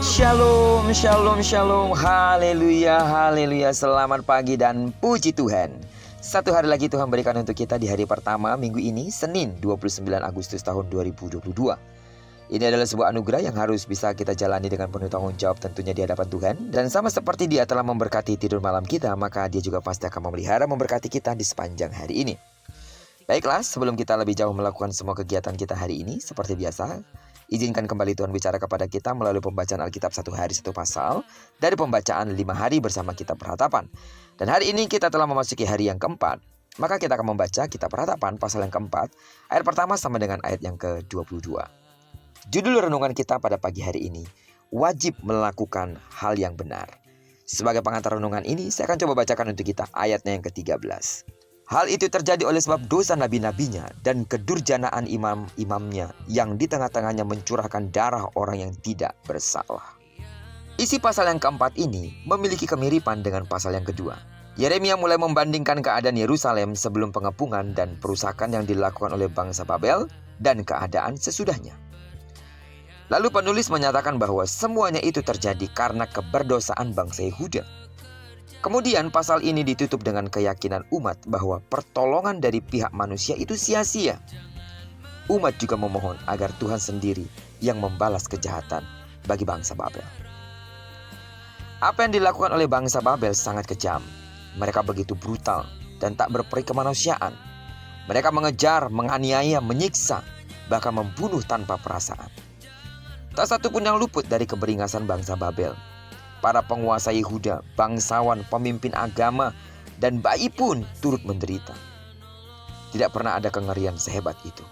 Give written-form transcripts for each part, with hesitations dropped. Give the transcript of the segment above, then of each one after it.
Shalom, shalom, shalom, haleluya, haleluya, selamat pagi dan puji Tuhan. Satu hari lagi Tuhan berikan untuk kita di hari pertama minggu ini, Senin 29 Agustus tahun 2022. Ini adalah sebuah anugerah yang harus bisa kita jalani dengan penuh tanggung jawab tentunya di hadapan Tuhan. Dan sama seperti Dia telah memberkati tidur malam kita, maka Dia juga pasti akan memelihara memberkati kita di sepanjang hari ini. Baiklah, sebelum kita lebih jauh melakukan semua kegiatan kita hari ini, seperti biasa, izinkan kembali Tuhan bicara kepada kita melalui pembacaan Alkitab satu hari satu pasal dari pembacaan 5 hari bersama Kitab Perhatapan. Dan hari ini kita telah memasuki hari yang keempat. Maka kita akan membaca Kitab Perhatapan pasal yang keempat, ayat pertama sama dengan ayat yang ke-22. Judul renungan kita pada pagi hari ini, wajib melakukan hal yang benar. Sebagai pengantar renungan ini, saya akan coba bacakan untuk kita ayatnya yang ke-13. Hal itu terjadi oleh sebab dosa nabi-nabinya dan kedurjanaan imam-imamnya yang di tengah-tengahnya mencurahkan darah orang yang tidak bersalah. Isi pasal yang keempat ini memiliki kemiripan dengan pasal yang kedua. Yeremia mulai membandingkan keadaan Yerusalem sebelum pengepungan dan perusakan yang dilakukan oleh bangsa Babel dan keadaan sesudahnya. Lalu penulis menyatakan bahwa semuanya itu terjadi karena keberdosaan bangsa Yehuda. Kemudian pasal ini ditutup dengan keyakinan umat bahwa pertolongan dari pihak manusia itu sia-sia. Umat juga memohon agar Tuhan sendiri yang membalas kejahatan bagi bangsa Babel. Apa yang dilakukan oleh bangsa Babel sangat kejam. Mereka begitu brutal dan tak berperi kemanusiaan. Mereka mengejar, menganiaya, menyiksa, bahkan membunuh tanpa perasaan. Tak satu pun yang luput dari keberingasan bangsa Babel. Para penguasa Yehuda, bangsawan, pemimpin agama, dan bayi pun turut menderita. Tidak pernah ada kengerian sehebat itu.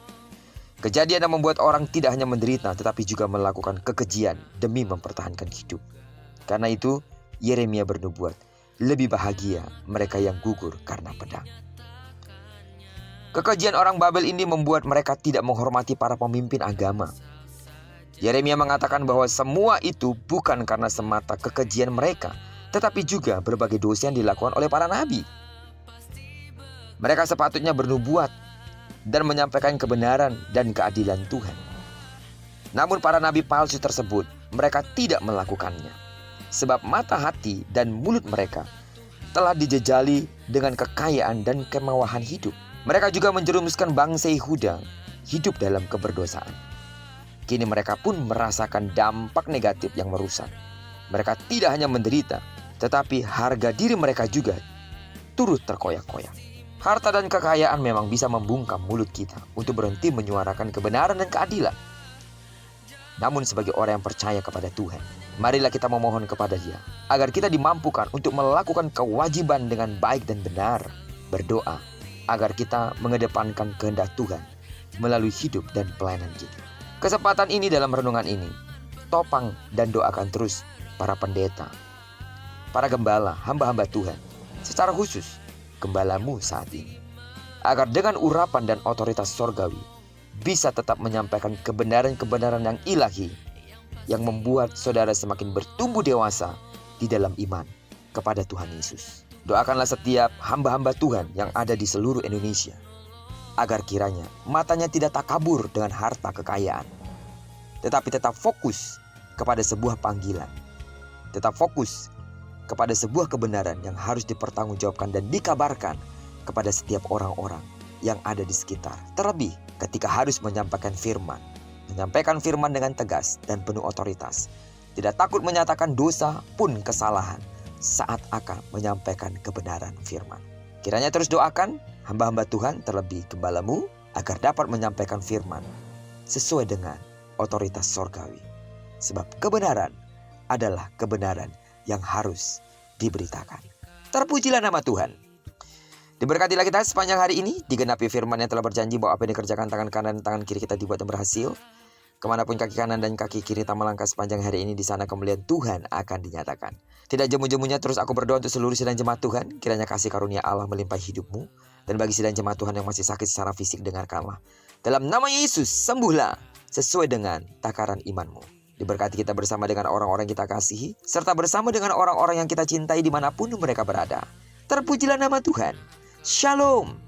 Kejadian yang membuat orang tidak hanya menderita, tetapi juga melakukan kekejian demi mempertahankan hidup. Karena itu, Yeremia bernubuat, lebih bahagia mereka yang gugur karena pedang. Kekejian orang Babel ini membuat mereka tidak menghormati para pemimpin agama. Yeremia mengatakan bahwa semua itu bukan karena semata kekejian mereka, tetapi juga berbagai dosa yang dilakukan oleh para nabi. Mereka sepatutnya bernubuat dan menyampaikan kebenaran dan keadilan Tuhan. Namun para nabi palsu tersebut, mereka tidak melakukannya. Sebab mata hati dan mulut mereka telah dijejali dengan kekayaan dan kemewahan hidup. Mereka juga menjerumuskan bangsa Yehuda hidup dalam keberdosaan. Kini mereka pun merasakan dampak negatif yang merusak. Mereka tidak hanya menderita, tetapi harga diri mereka juga turut terkoyak-koyak. Harta dan kekayaan memang bisa membungkam mulut kita untuk berhenti menyuarakan kebenaran dan keadilan. Namun sebagai orang yang percaya kepada Tuhan, marilah kita memohon kepada Dia agar kita dimampukan untuk melakukan kewajiban dengan baik dan benar. Berdoa agar kita mengedepankan kehendak Tuhan melalui hidup dan pelayanan kita. Kesempatan ini dalam renungan ini, topang dan doakan terus para pendeta, para gembala, hamba-hamba Tuhan, secara khusus gembalamu saat ini, agar dengan urapan dan otoritas sorgawi bisa tetap menyampaikan kebenaran-kebenaran yang ilahi yang membuat saudara semakin bertumbuh dewasa di dalam iman kepada Tuhan Yesus. Doakanlah setiap hamba-hamba Tuhan yang ada di seluruh Indonesia, agar kiranya matanya tidak takabur dengan harta kekayaan, tetapi tetap fokus kepada sebuah panggilan, tetap fokus kepada sebuah kebenaran yang harus dipertanggungjawabkan dan dikabarkan kepada setiap orang-orang yang ada di sekitar. Terlebih ketika harus menyampaikan firman dengan tegas dan penuh otoritas, tidak takut menyatakan dosa pun kesalahan saat akan menyampaikan kebenaran firman. Kiranya terus doakan hamba-hamba Tuhan, terlebih gembalamu, agar dapat menyampaikan firman sesuai dengan otoritas sorgawi. Sebab kebenaran adalah kebenaran yang harus diberitakan. Terpujilah nama Tuhan. Diberkatilah kita sepanjang hari ini, digenapi firman yang telah berjanji bahwa apa yang dikerjakan tangan kanan dan tangan kiri kita dibuat dan berhasil. Kemanapun kaki kanan dan kaki kiri kita melangkah sepanjang hari ini, di sana kemuliaan Tuhan akan dinyatakan. Tidak jemu-jemunya terus aku berdoa untuk seluruh sidang jemaat Tuhan. Kiranya kasih karunia Allah melimpahi hidupmu. Dan bagi sidang jemaat Tuhan yang masih sakit secara fisik, dengarkanlah. Dalam nama Yesus, sembuhlah sesuai dengan takaran imanmu. Diberkati kita bersama dengan orang-orang yang kita kasihi, serta bersama dengan orang-orang yang kita cintai dimanapun mereka berada. Terpujilah nama Tuhan. Shalom.